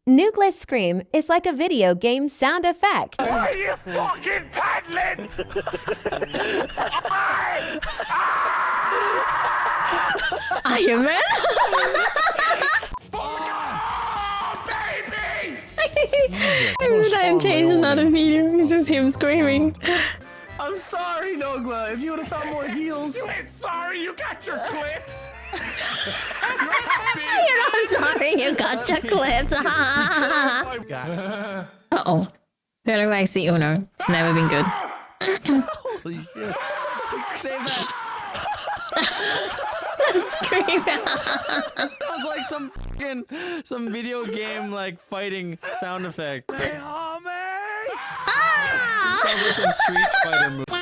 Nogla's scream is like a video game sound effect. Why are you fucking paddling? Iron Man? Oh, baby! Every time change another video, it's just him screaming. I'm sorry, Nogla. If you would have found more heals. You ain't sorry you got your clips. You're not sorry you got your clips. Uh-oh. Better go see Uno. It's never been good. Holy shit. Save that. Scream. Sounds like some video game like fighting sound effect. Hey, homie! Ah! Sounds like some Street Fighter movie.